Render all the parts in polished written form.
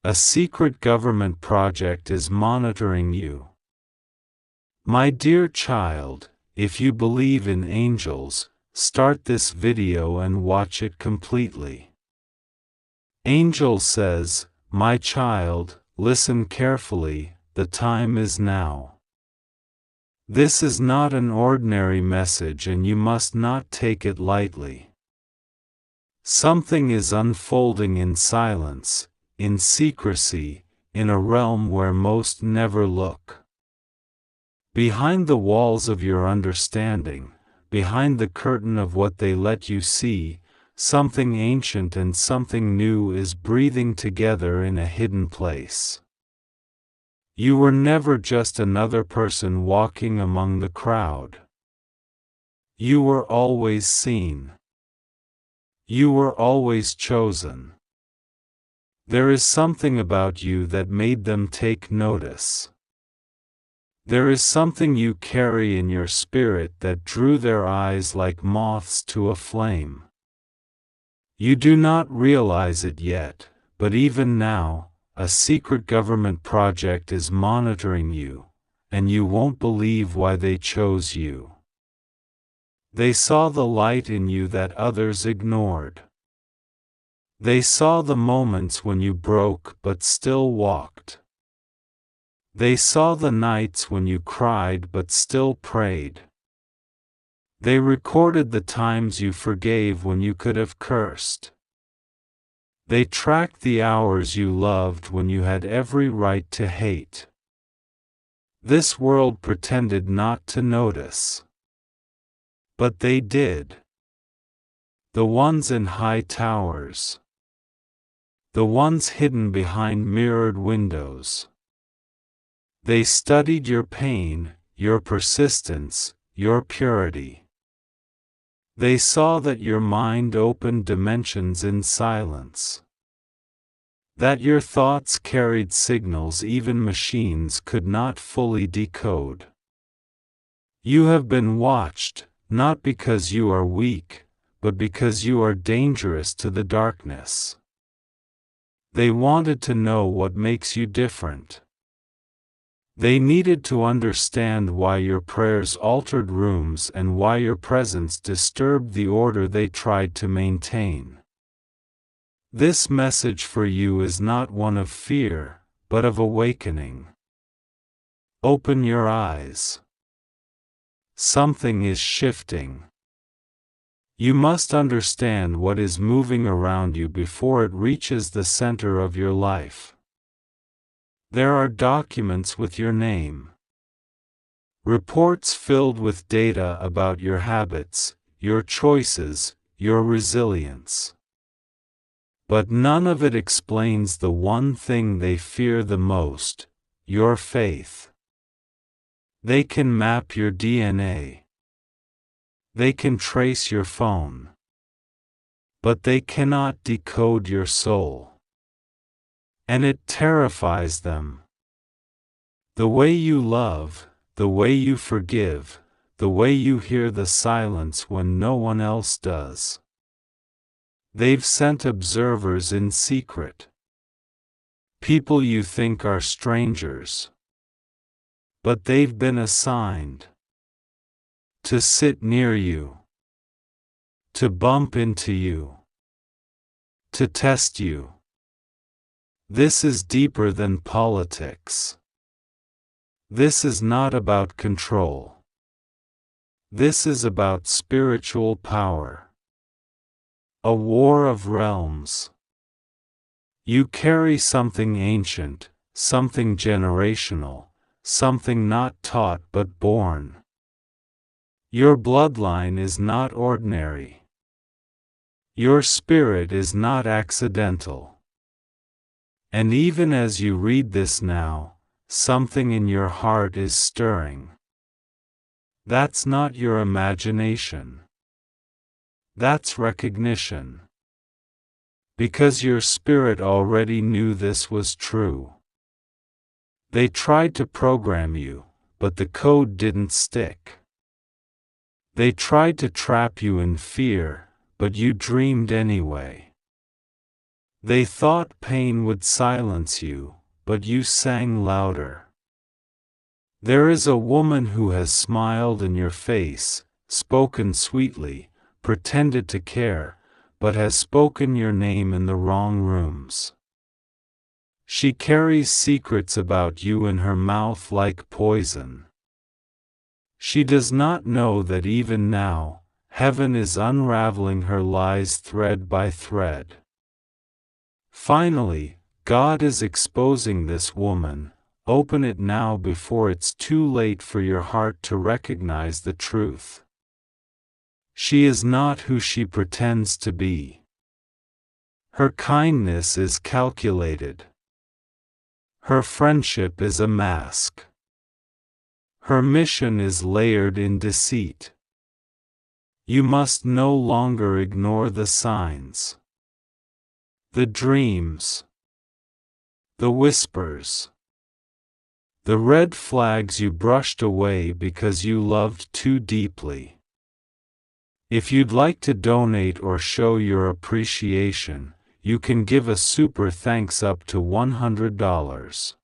A secret government project is monitoring you. My dear child, if you believe in angels, start this video and watch it completely. Angel says, "My child, listen carefully, the time is now." This is not an ordinary message and you must not take it lightly. Something is unfolding in silence, in secrecy, in a realm where most never look. Behind the walls of your understanding, behind the curtain of what they let you see, something ancient and something new is breathing together in a hidden place. You were never just another person walking among the crowd. You were always seen. You were always chosen. There is something about you that made them take notice. There is something you carry in your spirit that drew their eyes like moths to a flame. You do not realize it yet, but even now, a secret government project is monitoring you, and you won't believe why they chose you. They saw the light in you that others ignored. They saw the moments when you broke but still walked. They saw the nights when you cried but still prayed. They recorded the times you forgave when you could have cursed. They tracked the hours you loved when you had every right to hate. This world pretended not to notice. But they did. The ones in high towers. The ones hidden behind mirrored windows. They studied your pain, your persistence, your purity. They saw that your mind opened dimensions in silence. That your thoughts carried signals even machines could not fully decode. You have been watched, not because you are weak, but because you are dangerous to the darkness. They wanted to know what makes you different. They needed to understand why your prayers altered rooms and why your presence disturbed the order they tried to maintain. This message for you is not one of fear, but of awakening. Open your eyes. Something is shifting. You must understand what is moving around you before it reaches the center of your life. There are documents with your name. Reports filled with data about your habits, your choices, your resilience. But none of it explains the one thing they fear the most, your faith. They can map your DNA. They can trace your phone. But they cannot decode your soul. And it terrifies them. The way you love, the way you forgive, the way you hear the silence when no one else does. They've sent observers in secret. People you think are strangers. But they've been assigned to sit near you, to bump into you, to test you. This is deeper than politics. This is not about control. This is about spiritual power. A war of realms. You carry something ancient, something generational, something not taught but born. Your bloodline is not ordinary. Your spirit is not accidental. And even as you read this now, something in your heart is stirring. That's not your imagination. That's recognition. Because your spirit already knew this was true. They tried to program you, but the code didn't stick. They tried to trap you in fear, but you dreamed anyway. They thought pain would silence you, but you sang louder. There is a woman who has smiled in your face, spoken sweetly, pretended to care, but has spoken your name in the wrong rooms. She carries secrets about you in her mouth like poison. She does not know that even now, heaven is unraveling her lies thread by thread. Finally, God is exposing this woman. Open it now before it's too late for your heart to recognize the truth. She is not who she pretends to be. Her kindness is calculated. Her friendship is a mask. Her mission is layered in deceit. You must no longer ignore the signs, the dreams, the whispers, the red flags you brushed away because you loved too deeply. If you'd like to donate or show your appreciation, you can give a super thanks up to $100.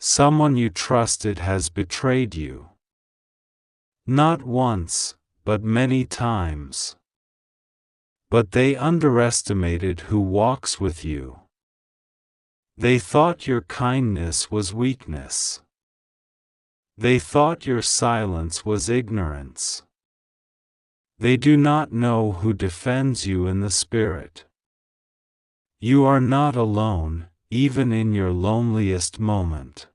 Someone you trusted has betrayed you. Not once, but many times. But they underestimated who walks with you. They thought your kindness was weakness. They thought your silence was ignorance. They do not know who defends you in the spirit. You are not alone, even in your loneliest moment.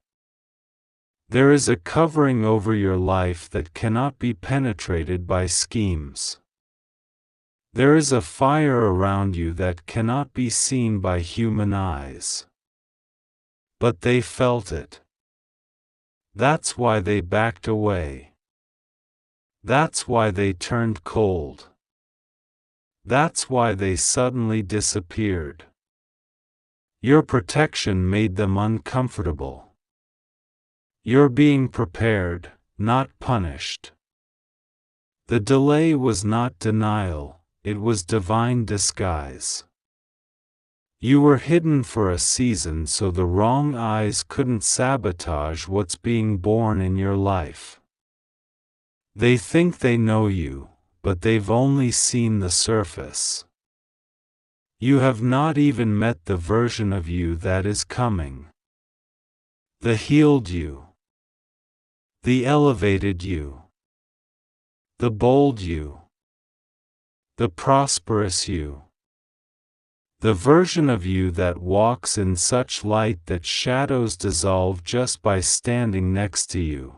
There is a covering over your life that cannot be penetrated by schemes. There is a fire around you that cannot be seen by human eyes. But they felt it. That's why they backed away. That's why they turned cold. That's why they suddenly disappeared. Your protection made them uncomfortable. You're being prepared, not punished. The delay was not denial, it was divine disguise. You were hidden for a season so the wrong eyes couldn't sabotage what's being born in your life. They think they know you, but they've only seen the surface. You have not even met the version of you that is coming. The healed you. The elevated you. The bold you. The prosperous you. The version of you that walks in such light that shadows dissolve just by standing next to you.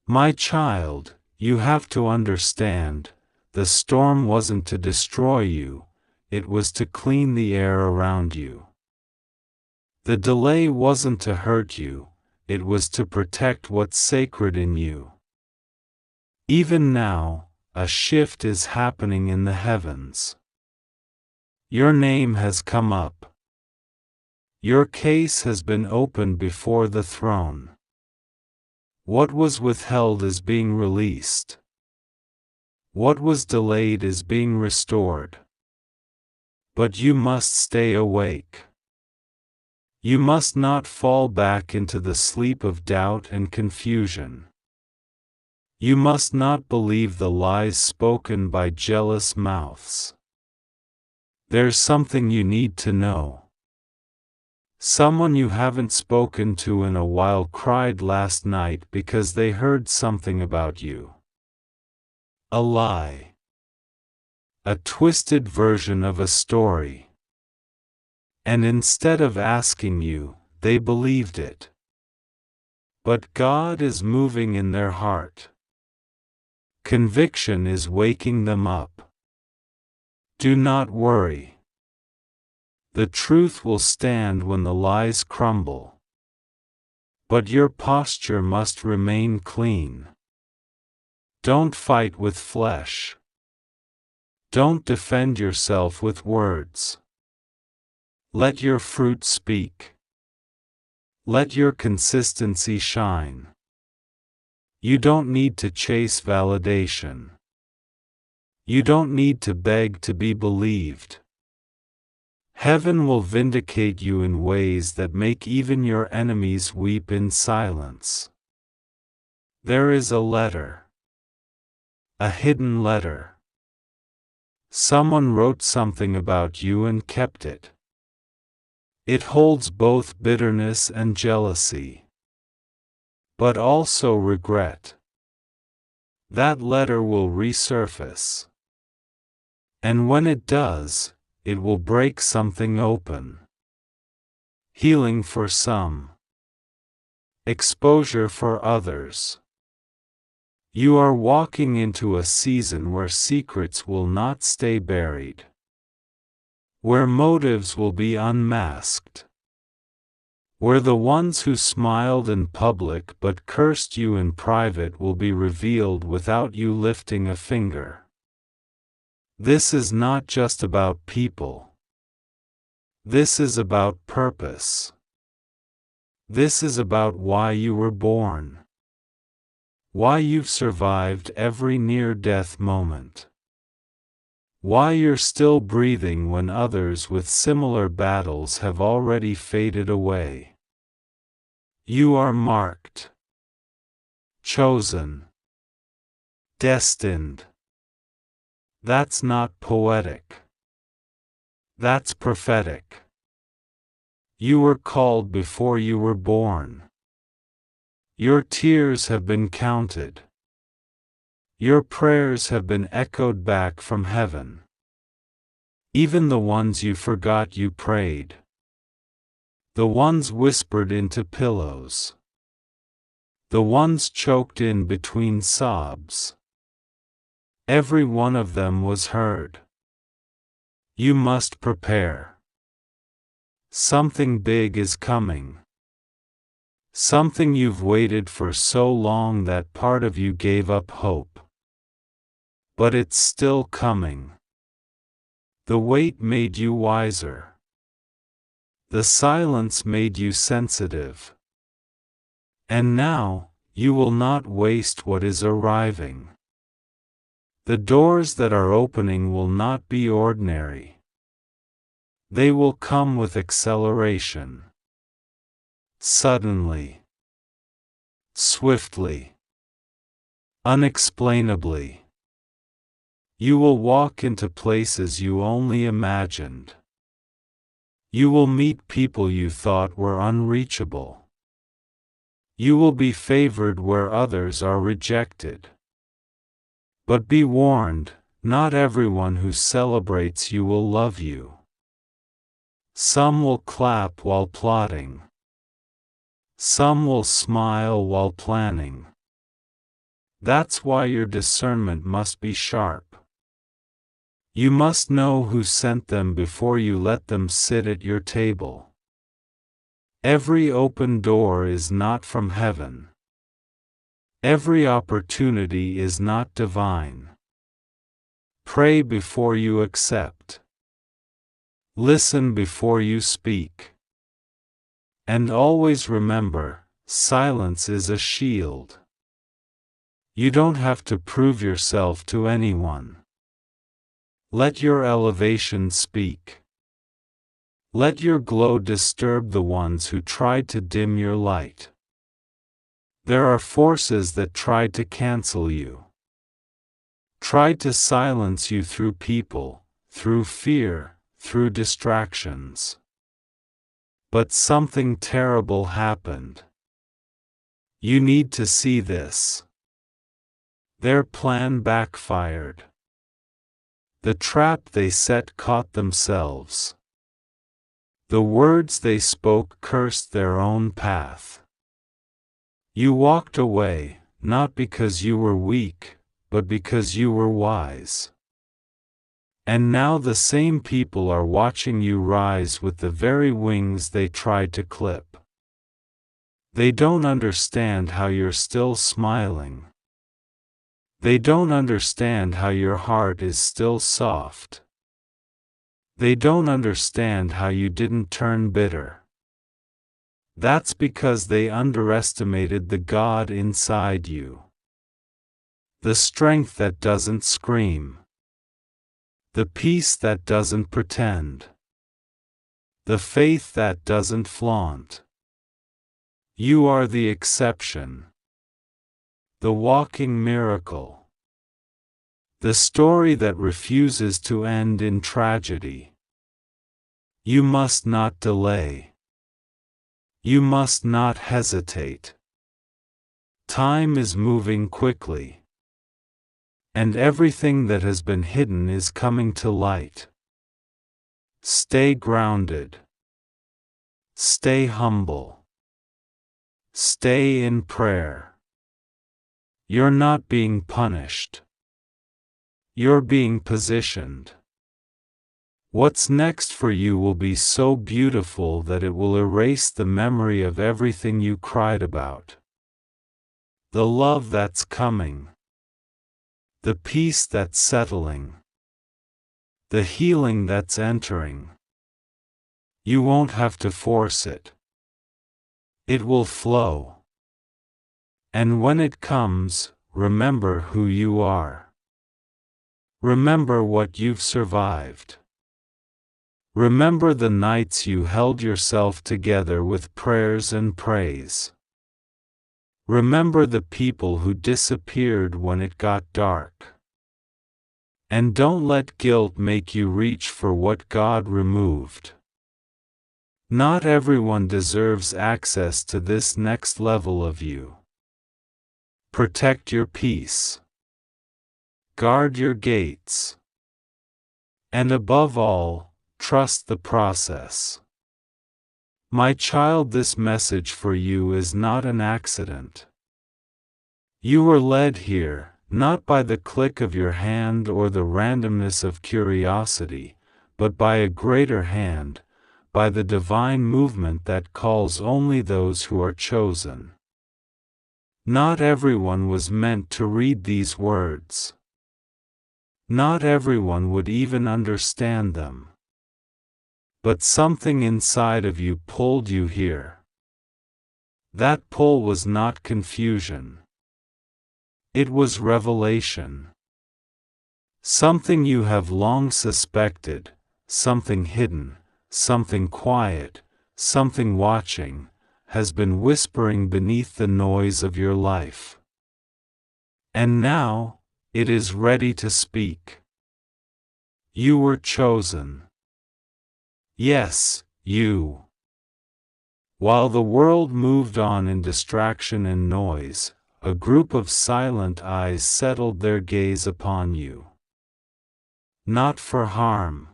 My child, you have to understand, the storm wasn't to destroy you, it was to clean the air around you. The delay wasn't to hurt you, it was to protect what's sacred in you. Even now, a shift is happening in the heavens. Your name has come up. Your case has been opened before the throne. What was withheld is being released. What was delayed is being restored. But you must stay awake. You must not fall back into the sleep of doubt and confusion. You must not believe the lies spoken by jealous mouths. There's something you need to know. Someone you haven't spoken to in a while cried last night because they heard something about you. A lie. A twisted version of a story. And instead of asking you, they believed it. But God is moving in their heart. Conviction is waking them up. Do not worry. The truth will stand when the lies crumble. But your posture must remain clean. Don't fight with flesh. Don't defend yourself with words. Let your fruit speak. Let your consistency shine. You don't need to chase validation. You don't need to beg to be believed. Heaven will vindicate you in ways that make even your enemies weep in silence. There is a letter. A hidden letter. Someone wrote something about you and kept it. It holds both bitterness and jealousy, but also regret. That letter will resurface. And when it does, it will break something open. Healing for some. Exposure for others. You are walking into a season where secrets will not stay buried. Where motives will be unmasked. Where the ones who smiled in public but cursed you in private will be revealed without you lifting a finger. This is not just about people. This is about purpose. This is about why you were born. Why you've survived every near-death moment. Why you're still breathing when others with similar battles have already faded away. You are marked. Chosen. Destined. That's not poetic. That's prophetic. You were called before you were born. Your tears have been counted. Your prayers have been echoed back from heaven. Even the ones you forgot you prayed. The ones whispered into pillows. The ones choked in between sobs. Every one of them was heard. You must prepare. Something big is coming. Something you've waited for so long that part of you gave up hope. But it's still coming. The wait made you wiser. The silence made you sensitive. And now, you will not waste what is arriving. The doors that are opening will not be ordinary. They will come with acceleration. Suddenly. Swiftly. Unexplainably. You will walk into places you only imagined. You will meet people you thought were unreachable. You will be favored where others are rejected. But be warned, not everyone who celebrates you will love you. Some will clap while plotting. Some will smile while planning. That's why your discernment must be sharp. You must know who sent them before you let them sit at your table. Every open door is not from heaven. Every opportunity is not divine. Pray before you accept. Listen before you speak. And always remember, silence is a shield. You don't have to prove yourself to anyone. Let your elevation speak. Let your glow disturb the ones who tried to dim your light. There are forces that tried to cancel you. Tried to silence you through people, through fear, through distractions. But something terrible happened. You need to see this. Their plan backfired. The trap they set caught themselves. The words they spoke cursed their own path. You walked away, not because you were weak, but because you were wise. And now the same people are watching you rise with the very wings they tried to clip. They don't understand how you're still smiling. They don't understand how your heart is still soft. They don't understand how you didn't turn bitter. That's because they underestimated the God inside you. The strength that doesn't scream. The peace that doesn't pretend. the faith that doesn't flaunt. You are the exception, the walking miracle, the story that refuses to end in tragedy. You must not delay. You must not hesitate. Time is moving quickly, and everything that has been hidden is coming to light. Stay grounded. Stay humble. Stay in prayer. You're not being punished. You're being positioned. What's next for you will be so beautiful that it will erase the memory of everything you cried about. The love that's coming. The peace that's settling. The healing that's entering. You won't have to force it. It will flow. And when it comes, remember who you are. Remember what you've survived. Remember the nights you held yourself together with prayers and praise. Remember the people who disappeared when it got dark. And don't let guilt make you reach for what God removed. Not everyone deserves access to this next level of you. Protect your peace. Guard your gates. And above all, trust the process. My child, this message for you is not an accident. You were led here, not by the click of your hand or the randomness of curiosity, but by a greater hand, by the divine movement that calls only those who are chosen. Not everyone was meant to read these words. Not everyone would even understand them. But something inside of you pulled you here. That pull was not confusion. It was revelation. Something you have long suspected, something hidden, something quiet, something watching, has been whispering beneath the noise of your life. And now, it is ready to speak. You were chosen. Yes, you. While the world moved on in distraction and noise, a group of silent eyes settled their gaze upon you. Not for harm.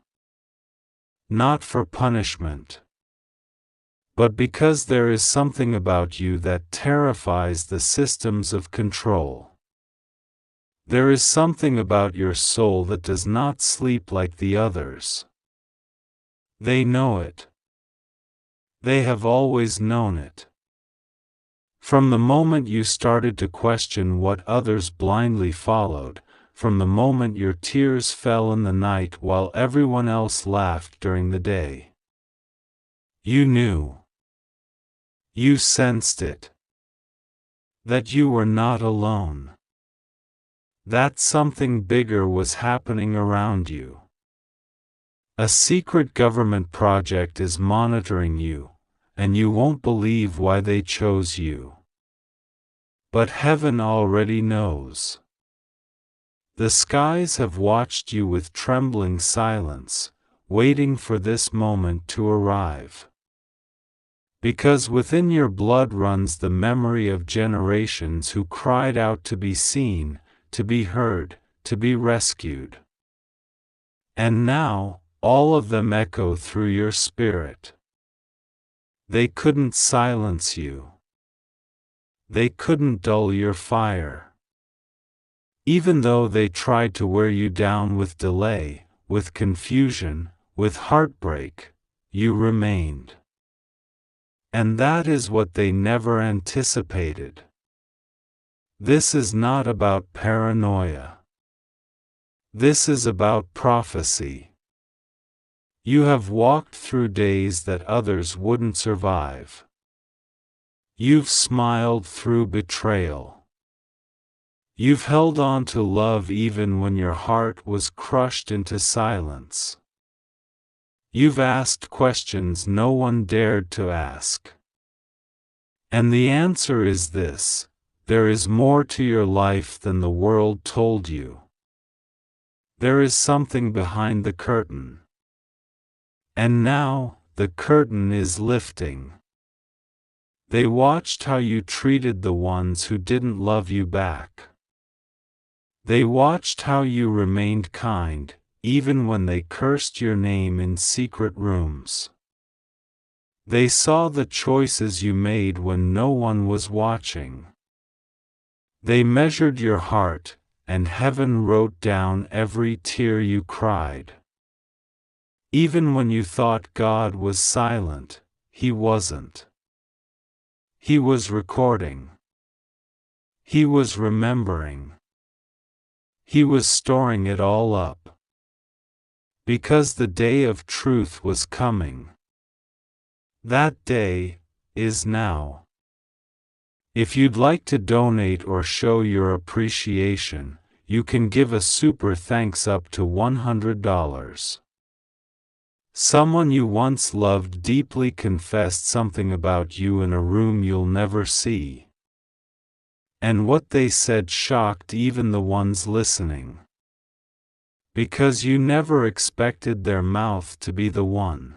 Not for punishment. But because there is something about you that terrifies the systems of control. There is something about your soul that does not sleep like the others. They know it. They have always known it. From the moment you started to question what others blindly followed, from the moment your tears fell in the night while everyone else laughed during the day. You knew. You sensed it. That you were not alone. That something bigger was happening around you. A secret government project is monitoring you, and you won't believe why they chose you. But heaven already knows. The skies have watched you with trembling silence, waiting for this moment to arrive. Because within your blood runs the memory of generations who cried out to be seen, to be heard, to be rescued. And now, all of them echo through your spirit. They couldn't silence you. They couldn't dull your fire. Even though they tried to wear you down with delay, with confusion, with heartbreak, you remained. And that is what they never anticipated. This is not about paranoia. This is about prophecy. You have walked through days that others wouldn't survive. You've smiled through betrayal. You've held on to love even when your heart was crushed into silence. You've asked questions no one dared to ask. And the answer is this: there is more to your life than the world told you. There is something behind the curtain. And now, the curtain is lifting. They watched how you treated the ones who didn't love you back. They watched how you remained kind, even when they cursed your name in secret rooms. They saw the choices you made when no one was watching. They measured your heart, and heaven wrote down every tear you cried. Even when you thought God was silent, He wasn't. He was recording. He was remembering. He was storing it all up. Because the day of truth was coming. That day is now. If you'd like to donate or show your appreciation, you can give a super thanks up to $100. Someone you once loved deeply confessed something about you in a room you'll never see. And what they said shocked even the ones listening. Because you never expected their mouth to be the one.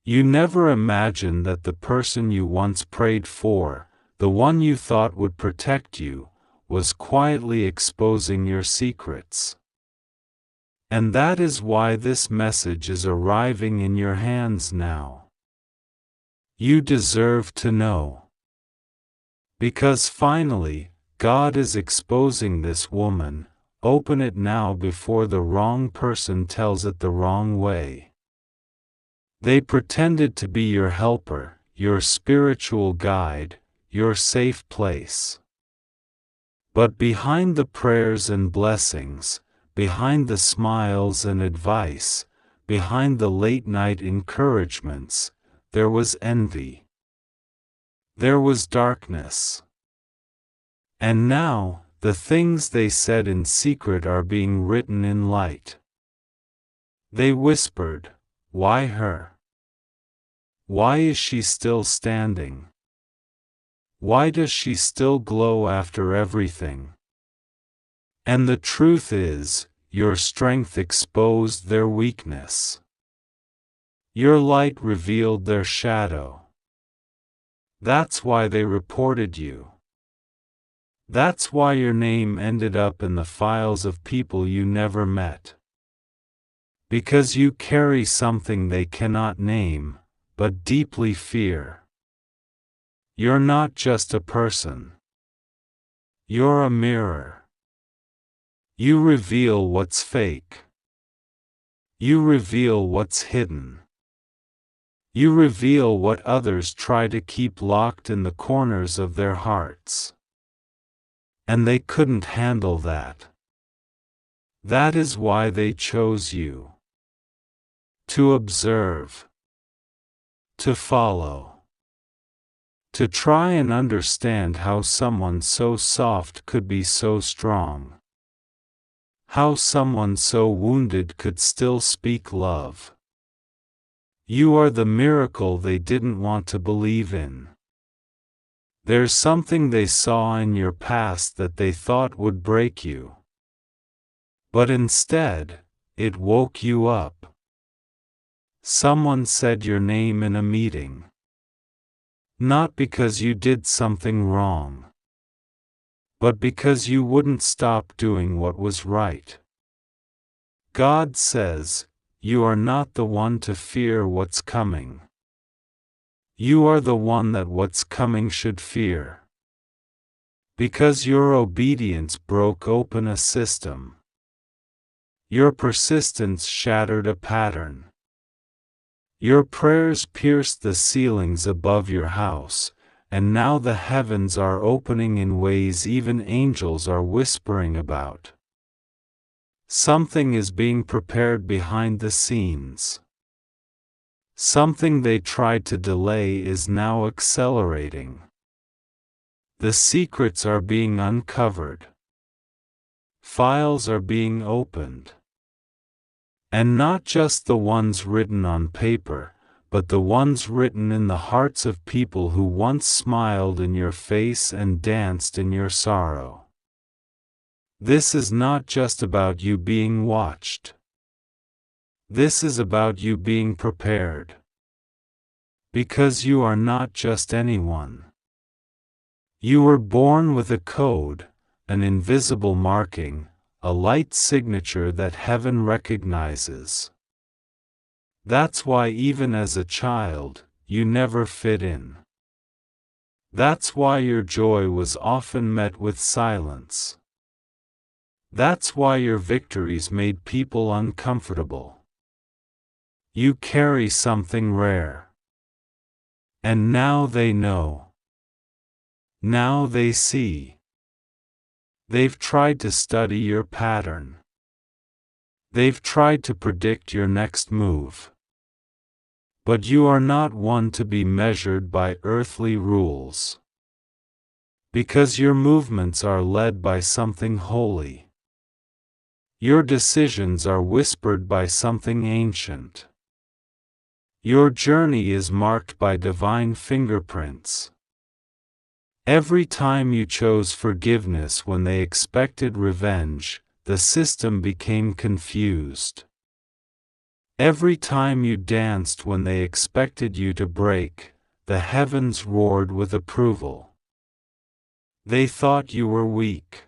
You never imagined that the person you once prayed for, the one you thought would protect you, was quietly exposing your secrets. And that is why this message is arriving in your hands now. You deserve to know. Because finally, God is exposing this woman. Open it now before the wrong person tells it the wrong way. They pretended to be your helper, your spiritual guide, your safe place. But behind the prayers and blessings, behind the smiles and advice, behind the late-night encouragements, there was envy. There was darkness. And now, the things they said in secret are being written in light. They whispered, "Why her? Why is she still standing? Why does she still glow after everything?" And the truth is, your strength exposed their weakness. Your light revealed their shadow. That's why they reported you. That's why your name ended up in the files of people you never met. Because you carry something they cannot name, but deeply fear. You're not just a person. You're a mirror. You reveal what's fake. You reveal what's hidden. You reveal what others try to keep locked in the corners of their hearts. And they couldn't handle that. That is why they chose you. To observe. To follow. To try and understand how someone so soft could be so strong. How someone so wounded could still speak love. You are the miracle they didn't want to believe in. There's something they saw in your past that they thought would break you. But instead, it woke you up. Someone said your name in a meeting. Not because you did something wrong, but because you wouldn't stop doing what was right. God says, you are not the one to fear what's coming. You are the one that what's coming should fear. Because your obedience broke open a system. Your persistence shattered a pattern. Your prayers pierced the ceilings above your house, and now the heavens are opening in ways even angels are whispering about. Something is being prepared behind the scenes. Something they tried to delay is now accelerating. The secrets are being uncovered. Files are being opened. And not just the ones written on paper, but the ones written in the hearts of people who once smiled in your face and danced in your sorrow. This is not just about you being watched. This is about you being prepared. Because you are not just anyone. You were born with a code, an invisible marking, a light signature that heaven recognizes. That's why even as a child, you never fit in. That's why your joy was often met with silence. That's why your victories made people uncomfortable. You carry something rare. And now they know. Now they see. They've tried to study your pattern. They've tried to predict your next move. But you are not one to be measured by earthly rules. Because your movements are led by something holy. Your decisions are whispered by something ancient. Your journey is marked by divine fingerprints. Every time you chose forgiveness when they expected revenge, the system became confused. Every time you danced when they expected you to break, the heavens roared with approval. They thought you were weak.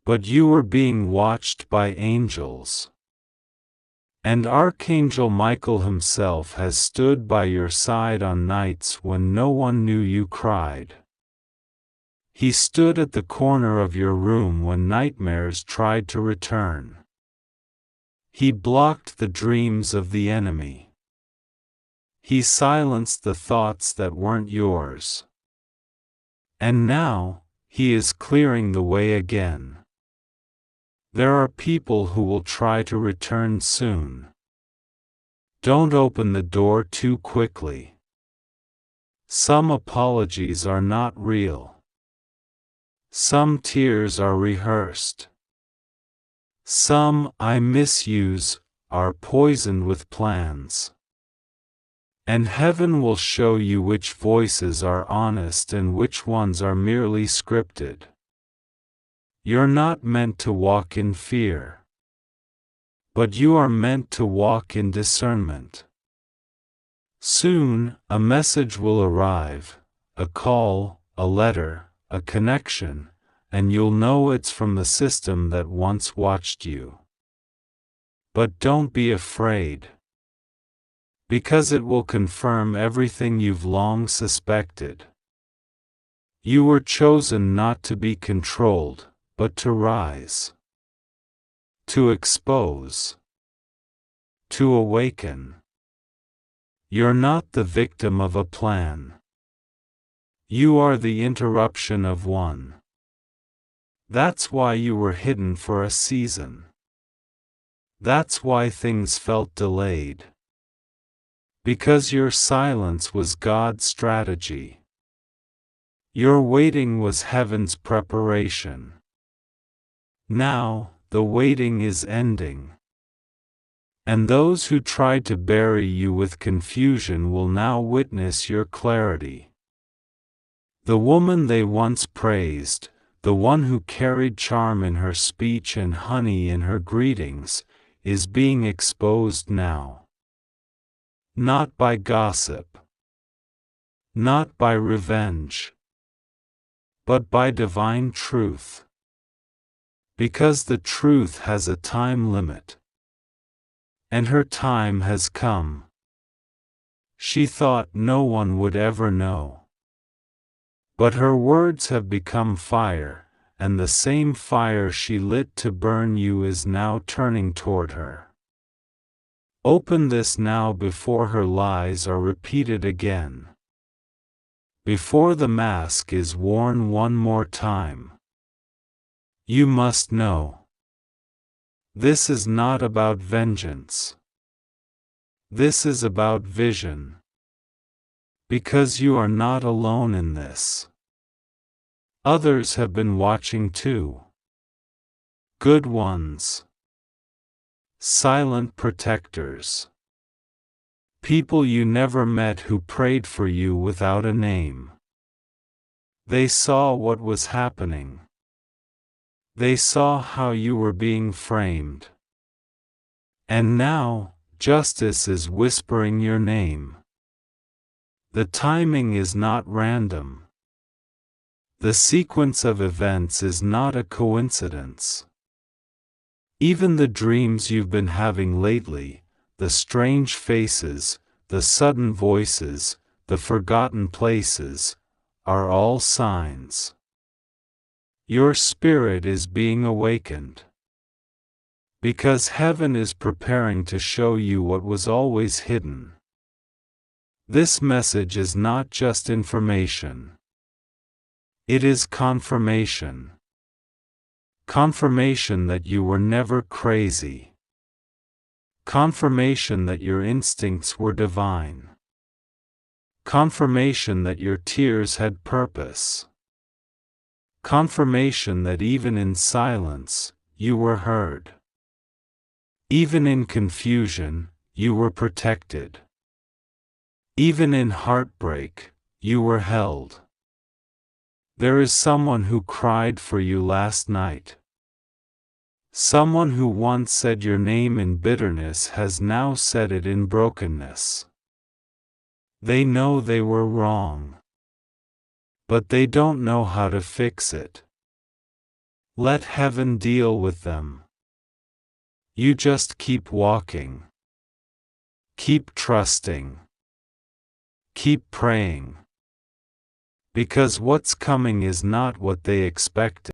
But you were being watched by angels. And Archangel Michael himself has stood by your side on nights when no one knew you cried. He stood at the corner of your room when nightmares tried to return. He blocked the dreams of the enemy. He silenced the thoughts that weren't yours. And now, he is clearing the way again. There are people who will try to return soon. Don't open the door too quickly. Some apologies are not real. Some tears are rehearsed. Some "I miss yous" are poisoned with plans. And heaven will show you which voices are honest and which ones are merely scripted. You're not meant to walk in fear. But you are meant to walk in discernment. Soon, a message will arrive, a call, a letter, a connection, and you'll know it's from the system that once watched you. But don't be afraid. Because it will confirm everything you've long suspected. You were chosen not to be controlled, but to rise. To expose. To awaken. You're not the victim of a plan. You are the interruption of one. That's why you were hidden for a season. That's why things felt delayed. Because your silence was God's strategy. Your waiting was heaven's preparation. Now, the waiting is ending. And those who tried to bury you with confusion will now witness your clarity. The woman they once praised, the one who carried charm in her speech and honey in her greetings, is being exposed now. Not by gossip. Not by revenge. But by divine truth. Because the truth has a time limit. And her time has come. She thought no one would ever know. But her words have become fire, and the same fire she lit to burn you is now turning toward her. Open this now before her lies are repeated again. Before the mask is worn one more time. You must know. This is not about vengeance. This is about vision. Because you are not alone in this. Others have been watching too. Good ones. silent protectors. People you never met who prayed for you without a name. They saw what was happening. They saw how you were being framed. And now, justice is whispering your name. The timing is not random. The sequence of events is not a coincidence. Even the dreams you've been having lately, the strange faces, the sudden voices, the forgotten places, are all signs. Your spirit is being awakened. Because heaven is preparing to show you what was always hidden. This message is not just information. It is confirmation. Confirmation that you were never crazy. Confirmation that your instincts were divine. Confirmation that your tears had purpose. Confirmation that even in silence, you were heard. Even in confusion, you were protected. Even in heartbreak, you were held. There is someone who cried for you last night. Someone who once said your name in bitterness has now said it in brokenness. They know they were wrong. But they don't know how to fix it. Let heaven deal with them. You just keep walking. Keep trusting. Keep praying. Because what's coming is not what they expected.